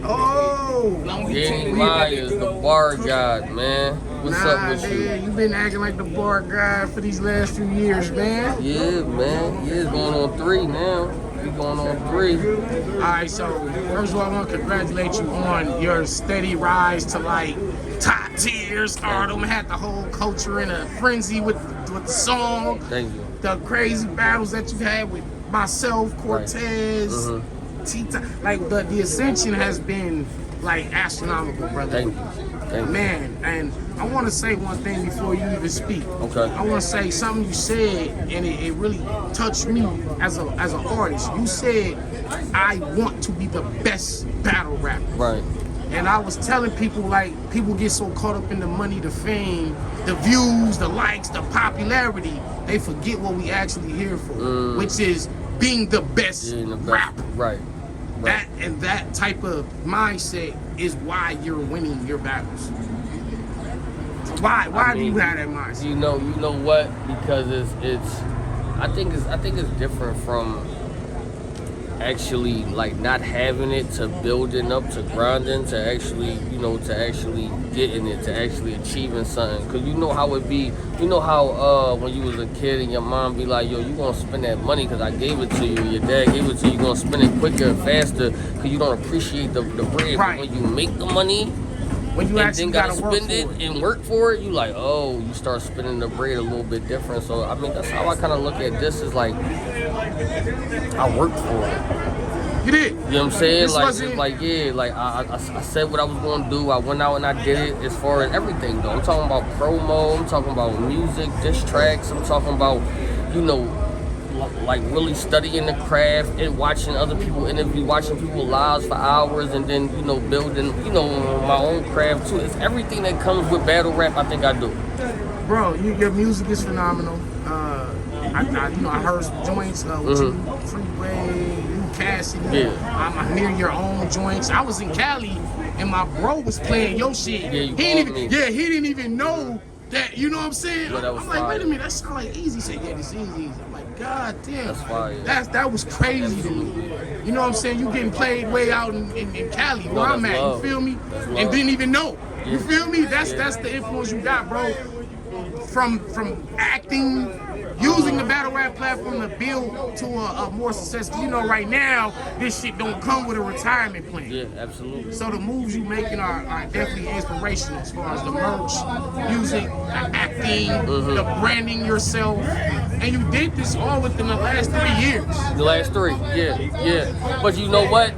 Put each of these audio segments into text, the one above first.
Oh, Danny Myers, the bar god, man. What's up with you? You been acting like the bar guy for these last few years, man. Yeah, man. Yeah, it's going on 3 now. We going on 3. All right, so first of all, I want to congratulate you on your steady rise to like top tier stardom. Had the whole culture in a frenzy with the song. Thank you. The crazy battles that you had with myself, Cortez, Right. Tita. Like the ascension has been like astronomical, brother. Thank you. Thank you. Man, and I want to say one thing before you even speak. Okay. I want to say something you said, and it really touched me as an artist. You said, "I want to be the best battle rapper." Right. And I was telling people, like, people get so caught up in the money, the fame, the views, the likes, the popularity, they forget what we actually here for, which is being the best rapper. Right. That type of mindset is why you're winning your battles. Why do you have that mindset? You know what? Because I think it's different from actually like not having it to building up to grinding to actually getting it, to actually achieving something. Cause you know how it be, when you was a kid and your mom be like, yo, you gonna spend that money cause I gave it to you, your dad gave it to you, you gonna spend it quicker and faster cause you don't appreciate the bread. Right. But when you make the money, when you and actually then gotta gotta spend it and work for it, you like, oh, you start spending the bread a little bit different. So I mean, that's how I kind of look at this. Is like, I worked for it. You did. You know what I'm saying? I said what I was gonna do. I went out and I did it. As far as everything though, I'm talking about promo. I'm talking about music, diss tracks. I'm talking about, like really studying the craft and watching other people interview, watching people lives for hours, and then building my own craft too. It's everything that comes with battle rap. I think I do. Bro, your music is phenomenal. I heard some joints with you, Freeway, you, Cassidy. Yeah. I hear your own joints. I was in Cali and my bro was playing your shit. Yeah, he didn't even know that. You know what I'm saying? Yeah, that was I'm like, fire. wait a minute, that sound like Eazy. He said, yeah, this is Eazy. I'm like, God damn. That's fire. That was crazy to me. You know what I'm saying? You getting played way out in Cali, where I'm at. Love. You feel me? That's And love. didn't even know. Yeah. You feel me? That's the influence you got, bro. From acting, using the battle rap platform to build to a more success. Right now, this shit don't come with a retirement plan. Yeah, absolutely. So the moves you making are definitely inspirational as far as the merch, music, the acting, the branding yourself. And you did this all within the last 3 years. The last 3, yeah. But you know what?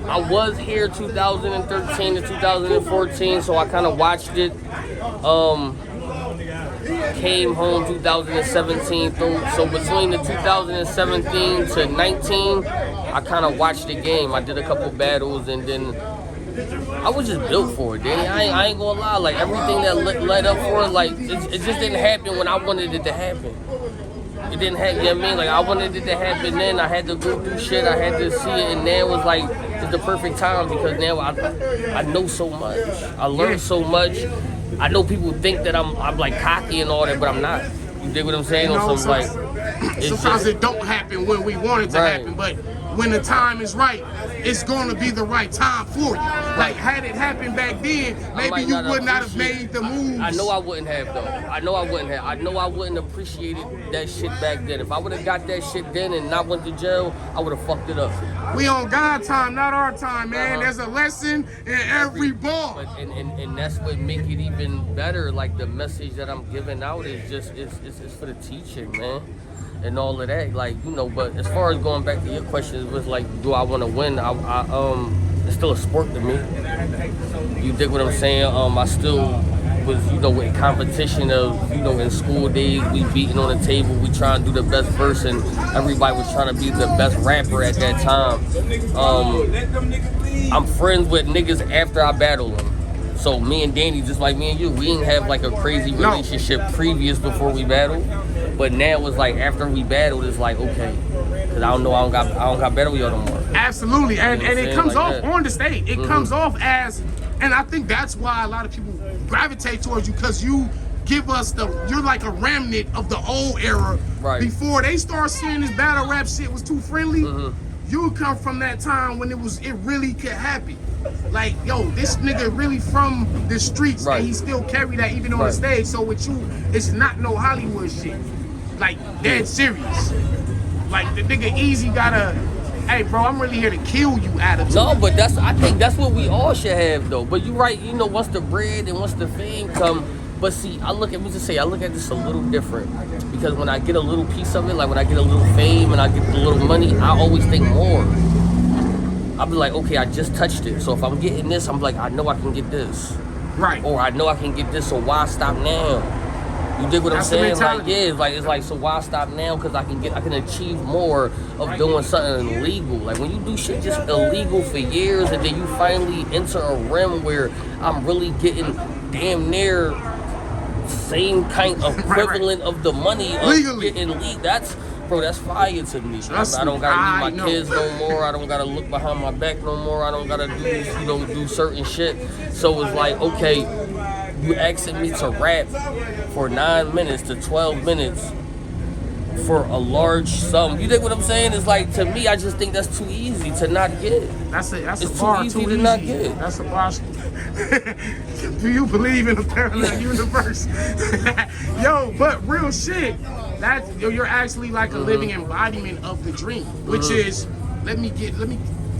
I was here 2013 to 2014, so I kind of watched it. Came home 2017, so between the 2017 to 19, I kind of watched the game. I did a couple battles, and then I was just built for it, Danny. I ain't gonna lie, like everything that led up for it, like it just didn't happen when I wanted it to happen. It didn't happen, you know what I mean? Like I wanted it to happen then, I had to go through shit, I had to see it, and now it was like, it's the perfect time because now I know so much. I learned so much. I know people think that I'm like cocky and all that, but I'm not. You dig what I'm saying? Sometimes it don't happen when we want it to happen, but when the time is right, it's going to be the right time for you. Like, had it happened back then, maybe you would not have made the moves. I know I wouldn't have, though. I know I wouldn't appreciated that shit back then. If I would have got that shit then and not went to jail, I would have fucked it up. We on God time, not our time, man. There's a lesson in every bar. But, and that's what make it even better. Like, the message that I'm giving out is just, it's for the teaching, man. And all of that, but as far as going back to your question, it was like, do I want to win? It's still a sport to me. You dig what I'm saying? I still was, in competition of, in school days, we beating on the table, we trying to do the best verse, and everybody was trying to be the best rapper at that time. I'm friends with niggas after I battle them. So me and Danny, just like me and you, we didn't have like a crazy relationship previous before we battled. But now it's like after we battled, it's like okay, because I don't got battle with y'all no more. Absolutely, and it comes like off that. on the stage. It comes off as, and I think that's why a lot of people gravitate towards you, because you give us you're like a remnant of the old era. Right. Before they start seeing this battle rap shit was too friendly. you come from that time when it really could happen. Like, yo, this nigga really from the streets, Right. and he still carry that even on Right. the stage. So with you, it's not no Hollywood shit. Like, dead serious. Like, the nigga Eazy gotta, hey, bro, I'm really here to kill you attitude. No, but I think that's what we all should have, though. But you're right, you know, once the bread and once the fame come, but see, I look at this a little different. Because when I get a little piece of it, like when I get a little fame and I get a little money, I always think more. I'll be like, okay, I just touched it. So if I'm getting this, I'm like, I know I can get this. Right. Or I know I can get this, so why stop now? You dig what That's I'm the saying? Like, mentality. yeah, it's like, so why stop now? Because I can achieve more of doing something illegal. Like when you do shit just illegal for years, and then you finally enter a realm where I'm really getting damn near same kind of equivalent of the money of Legally. getting legal. That's fire to me. Trust I don't me, gotta I leave my know. kids no more. I don't gotta look behind my back no more. I don't gotta do certain shit. So it's like, okay, you asking me to rap for 9 minutes to 12 minutes for a large sum. You dig what I'm saying? It's like, to me, I just think that's too easy to not get. That's It's a too bar easy too to easy. not get. That's a bar. Do you believe in a parallel universe? Yo, but real shit. You're actually like a living embodiment of the dream, which is let me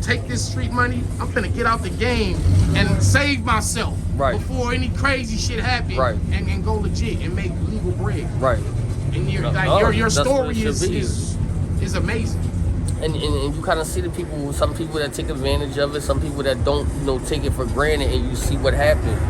take this street money. I'm gonna get out the game and save myself before any crazy shit happens, and go legit and make legal bread. Right. And your That's what story it should be. is amazing. And you kind of see some people that take advantage of it, some people that don't, take it for granted, and you see what happens.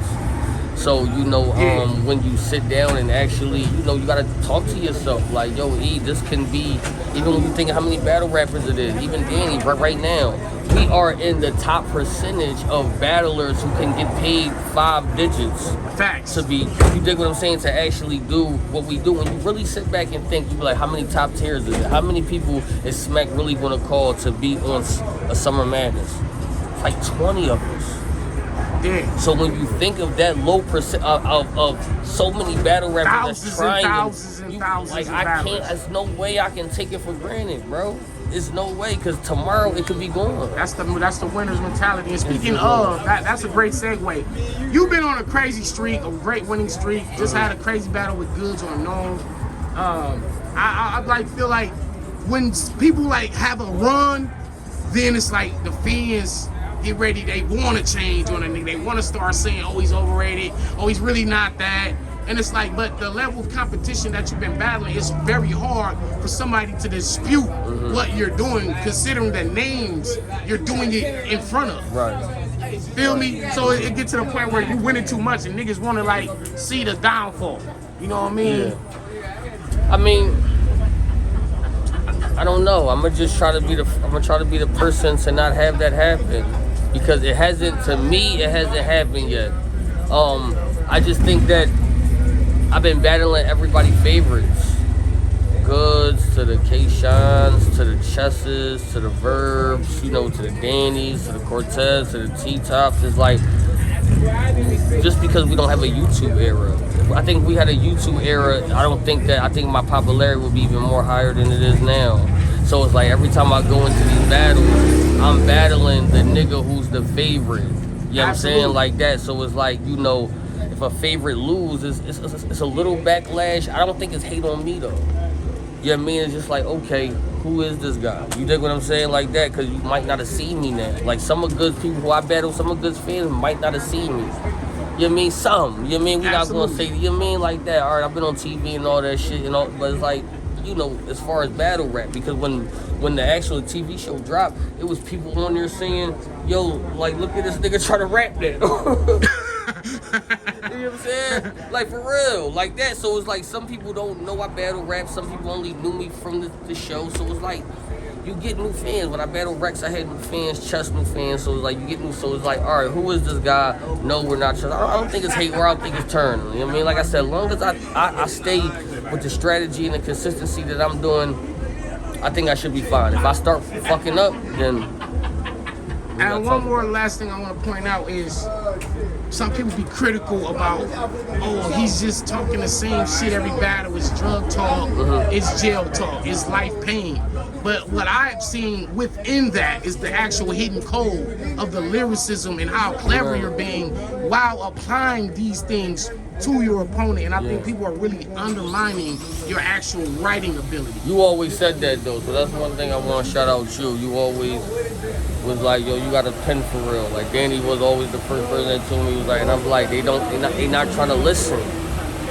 So, when you sit down and actually, you got to talk to yourself. Like, yo, this can be, even when you think of how many battle rappers it is, even Danny, right now, we are in the top percentage of battlers who can get paid 5 digits. Facts. To be, you dig what I'm saying, to actually do what we do. When you really sit back and think, you be like, how many top tiers is it? How many people is Smack really going to call to be on a Summer Madness? It's like 20 of us. Yeah. So when you think of that low percent of so many battle rappers that's trying, thousands and thousands like, of I battlers. can't. There's no way I can take it for granted, bro. There's no way, because tomorrow it could be gone. That's the winner's mentality. And speaking of, that's a great segue. You've been on a crazy streak, a great winning streak. Just had a crazy battle with Goods on Unknown. I feel like when people like have a run, then it's like the fans get ready. They want to change on a nigga. They want to start saying, oh, he's overrated. Oh, he's really not that. And it's like, but the level of competition that you've been battling, it's very hard for somebody to dispute what you're doing, considering the names you're doing it in front of. Right. Feel me? So it gets to the point where you winning too much and niggas want to like see the downfall. You know what I mean? Yeah. I mean, I don't know. I'm gonna try to be the person to not have that happen, because it hasn't happened yet. I just think that I've been battling everybody's favorites. Goods, to the K-Shines, to the Chesses, to the Verbs, to the Dannies, to the Cortez, to the T-Tops. It's like, just because we don't have a YouTube era. I think if we had a YouTube era, I think my popularity would be even more higher than it is now. So it's like every time I go into these battles, I'm battling the nigga who's the favorite. You know what I'm saying? Like that. So it's like, if a favorite loses, it's a little backlash. I don't think it's hate on me though. You know what I mean? It's just like, okay, who is this guy? You dig what I'm saying? Like that, because you might not have seen me now. Like some of Good's people who I battle, some of Good's fans might not have seen me. You know what I mean? Some. You know what I mean? We're not going to say, you know what I mean? Like that. All right, I've been on TV and all that shit, but it's like, as far as battle rap, because when the actual TV show dropped, it was people on there saying, yo, like, look at this nigga try to rap that. You know what I'm saying? Like, for real, like that. So it's like, some people don't know I battle rap. Some people only knew me from the show. So it's like, you get new fans. When I battled Rex, I had new fans, Chess new fans. So it's like, you get new. So it's like, all right, who is this guy? No, we're not Chess. I don't think it's hate, or I don't think it's turn. You know what I mean? Like I said, as long as I stay with the strategy and the consistency that I'm doing, I think I should be fine. If I start fucking up, then And one more last thing I want to point out is some people be critical about, oh, he's just talking the same shit every battle. It's drug talk, it's jail talk, it's life pain. But what I've seen within that is the actual hidden code of the lyricism and how clever you're being while applying these things to your opponent. And I think people are really undermining your actual writing ability. You always said that though, so that's one thing I want to shout out you. You always was like, yo, you got a pen for real. Like Danny was always the first person that told me, he was like, and I'm like, they not trying to listen.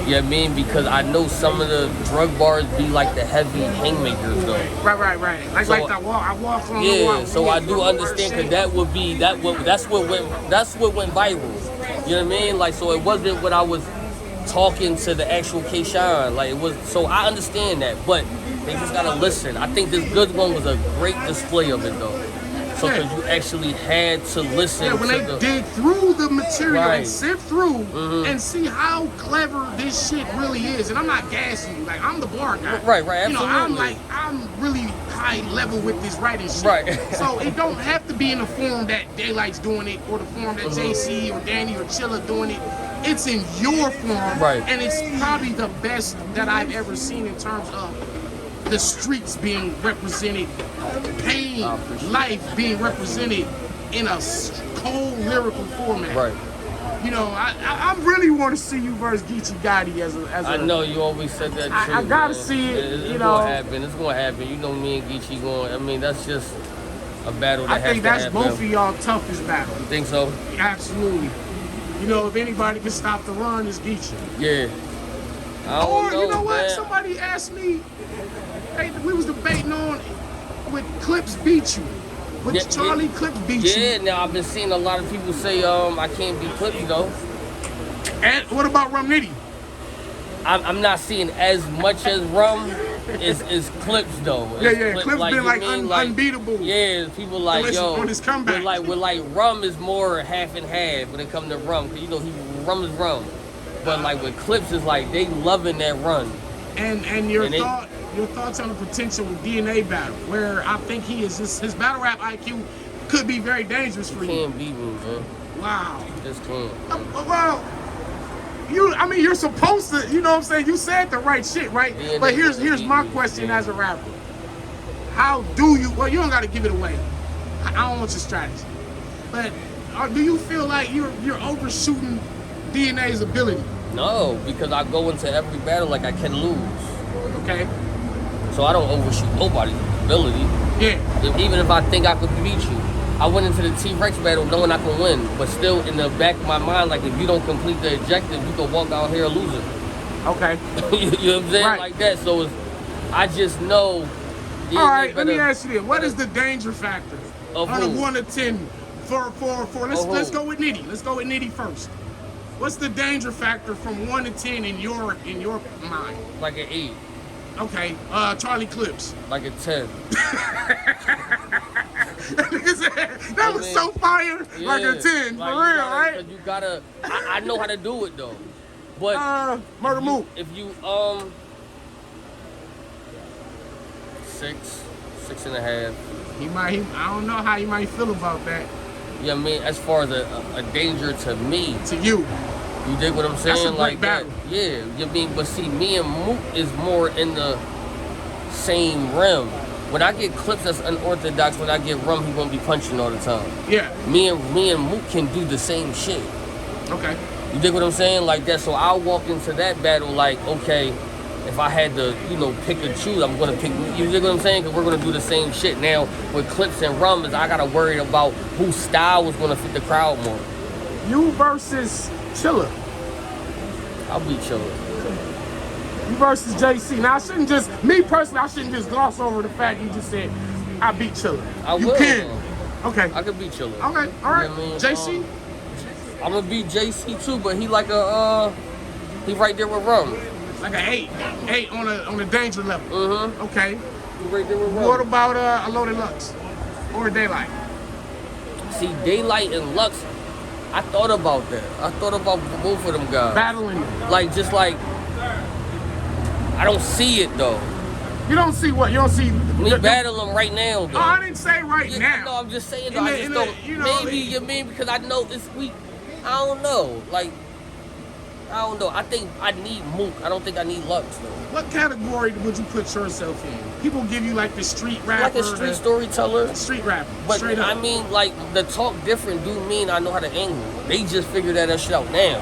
You know what I mean? Because I know some of the drug bars be like the heavy haymakers though. Right. Like, so, like I walk on yeah, the walk. so I do understand, because that's what went viral. You know what I mean? Like, so it wasn't what I was talking to the actual K-Shine. Like, it was, so I understand that, but they just gotta listen. I think this good one was a great display of it though. So, because you actually had to listen. Yeah, when to they dig through the material Right. and sift through and see how clever this shit really is. And I'm not gassing you. Like, I'm the bar guy. Right, You know, absolutely. I'm really high level with this writing shit. Right. So it don't have to be in the form that Daylight's doing it, or the form that JC or Danny or Chilla doing it. It's in your form. Right. And it's probably the best that I've ever seen in terms of the streets being represented, pain, life being represented in a cold lyrical format. Right. You know, I really want to see you versus Geechee Gotti as a. I know you always said that too. I gotta man. see it. It's you gonna know, happen. It's gonna happen. You know, me and Geechee going. I mean, that's just a battle that I think that's has to both happen. of y'all toughest battle. You think so? Absolutely. You know, if anybody can stop the run, it's Geechee. Yeah. I don't Or know, you know what? man. Somebody asked me. Hey, we was debating on would Clips beat you? Would Charlie Clips beat you? Yeah. Now I've been seeing a lot of people say I can't beat Clips though. And what about Rum Nitty? I'm not seeing as much as Rum is Clips though. Yeah. Clips been like unbeatable. Yeah, people like on his comeback. With Rum is more half and half when it comes to Rum, because you know Rum is Rum. But like with Clips is like they loving that run. And your thoughts on the potential DNA battle, where I think his battle rap IQ could be very dangerous for you. Can't beat me, man. Wow. Just can't. Well, you're supposed to, you know what I'm saying? You said the right shit, right? DNA But here's my question as a rapper. How do you, well, you don't got to give it away. I don't want your strategy. But do you feel like you're overshooting DNA's ability? No, because I go into every battle like I can lose. Okay. So I don't overshoot nobody's ability. Yeah. Even if I think I could beat you. I went into the T-Rex battle knowing I can win, but still in the back of my mind, like if you don't complete the objective, you can walk out here a loser. Okay. You know what I'm saying? Right. Like that. So I just know. All right, let me ask you this. What is the danger factor of on a who? 1 to 10 for let's go with Nitty. Let's go with Nitty first. What's the danger factor from 1 to 10 in your mind? Like an 8. Okay. Charlie Clips. Like a 10. That was so fire. Yeah, like a 10, like for real, right? You gotta. I know how to do it though. But Murder Mook. If you 6 and a half. I don't know how you might feel about that. You know what I mean? As far as a danger to me. To you. You dig what I'm saying? That's a great like battle. that. Yeah. You mean, but see, me and Mook is more in the same realm. When I get Clips that's unorthodox, when I get Rum, he gonna be punching all the time. Yeah. Me and Mook can do the same shit. Okay. You dig what I'm saying? Like that. So I'll walk into that battle like, okay, if I had to, pick or choose, I'm gonna pick. You dig what I'm saying? Because we're gonna do the same shit. Now with Clips and Rum, I gotta worry about whose style was gonna fit the crowd more. You versus Chilla. I'll be Chilla. You versus JC. Now I shouldn't just gloss over the fact you just said I beat Chilla. You can. Okay. I could beat Chilla. Okay. All right. You know what I mean? JC. I'm gonna beat JC too, but he like he right there with Rum. Like an 8 on a danger level. Mm-hmm. Okay. He right there with Rum. What about a Loaded Lux or Daylight? See, Daylight and Lux, I thought about that. I thought about both of them guys. Battling. Like, just like, I don't see it though. You don't see what? You don't see Me battle him right now, though. Oh, I didn't say right now. No, I'm just saying, though, I just don't. You know, maybe you mean because I know it's weak. I don't know. Like, I don't know. I think I need Mook. I don't think I need Lux, though. What category would you put yourself in? People give you like the street rapper. Like a street storyteller. Street rapper. But straight up. I mean, like, the talk different do mean I know how to angle. They just figured that shit out now.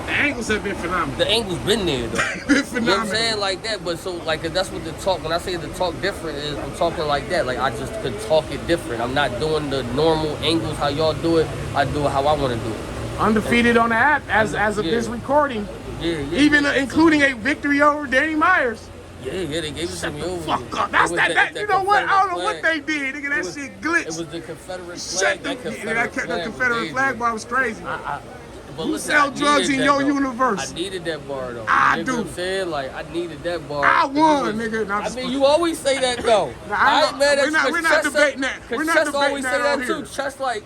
The angles have been phenomenal. The angle's been there, though. Been phenomenal. You know what I'm saying? Like that. But so, like, that's what the talk, when I say the talk different is, I'm talking like that. Like, I just could talk it different. I'm not doing the normal angles how y'all do it. I do it how I want to do it. Undefeated on the app as of this recording. Yeah. Even including a victory over Danny Myers. Yeah, they gave it to me over. Fuck up. That's that. You know what? I don't know what they did. Nigga, that shit glitched. It was the Confederate flag. The Confederate flag bar was crazy. But you listen, sell drugs in your universe. I needed that bar, though. I do. do. I'm saying? Like, I needed that bar. I won, nigga. I mean, you always say that, though. I ain't mad at you. We're not debating that. We're not debating always say that, too. Chess, like,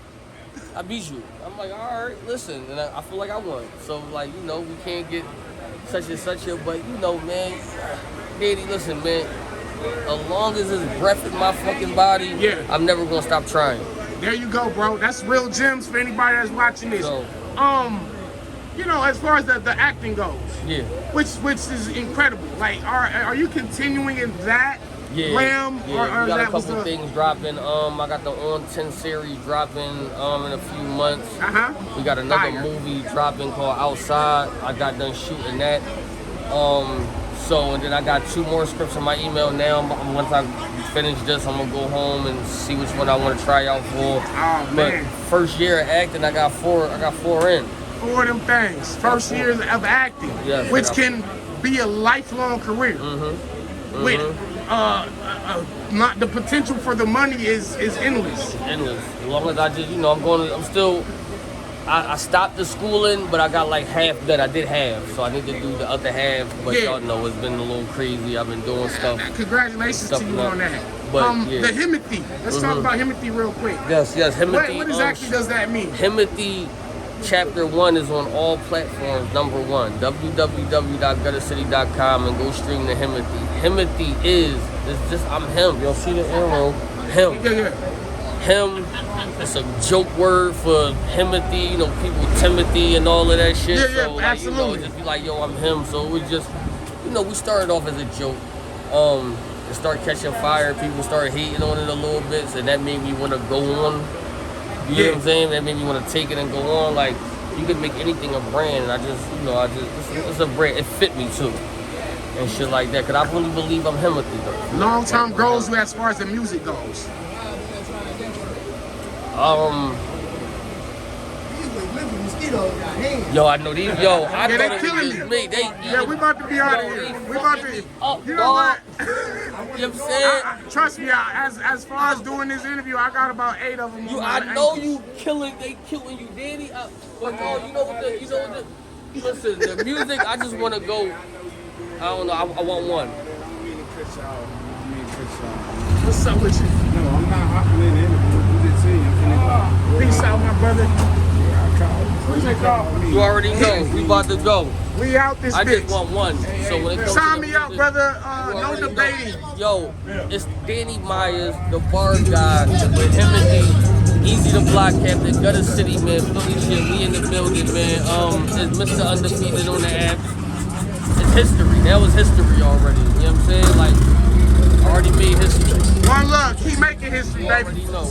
I beat you. I'm like, all right, listen. And I feel like I won. So, like, you know, we can't get such and such here. But, you know, man, Daddy, listen, man. As long as there's breath in my fucking body, I'm never going to stop trying. There you go, bro. That's real gems for anybody that's watching this. So, you know, as far as the acting goes, which is incredible. Like, are you continuing in that realm? Yeah, or we got that a couple things dropping. I got the On 10 series dropping in a few months. We got another movie dropping called Outside. I got done shooting that. And then I got 2 more scripts in my email now. Once I finish this, I'm gonna go home and see which one I want to try out for. Oh, but man. First year of acting, I got 4 in. 4 of them things. First years of acting, which can be a lifelong career. With not the potential for the money is endless. Endless. As long as I just, you know, I stopped the schooling, but I got like half done. I did half, so I need to do the other half. But y'all know it's been a little crazy. I've been doing stuff. Congratulations to you on that. But, the Himothy. Let's talk about Himothy real quick. Yes, Himothy. What exactly does that mean? Himothy Chapter 1 is on all platforms, number 1. www.guttercity.com and go stream the Himothy. Himothy it's just, I'm him. You'll see the arrow. Him. Him. It's a joke word for Himothy, you know, people Timothy and all of that shit. So, like, absolutely. You know, just be like, yo, I'm him. So it was just, you know, we started off as a joke. It started catching fire. People started hating on it a little bit, so that made me want to go on. You know what I'm saying? That made me want to take it and go on. Like, you could make anything a brand, and it's a brand. It fit me too, and shit like that. Cause I really believe I'm Himothy though. Long-term goals as far as the music goes. Yo, I know these. Yo, I know they killing me. We about to be out of here. We about to. You know what? You know what I'm saying? Trust me, as far as doing this interview, I got about 8 of them. I know you killing. They killing you, Danny. But no, you know what the. Listen, the music. I just want to go. I don't know. I want one. What's up with you? No, I'm not hopping in the interview. I'm just saying, I'm finna Peace out, my brother. You already know. We about to go. We out this bitch. I just want one. So when it comes sign to me music, out, brother. No debating. Yo, it's Danny Myers, the bar guy, with Himothy, Eazy the block captain, Gutter City, man, Philly shit. We in the building, man. It's Mr. Undefeated on the app. It's history. That was history already. You know what I'm saying? Like, I already made history. One love. Keep making history, You baby. already know.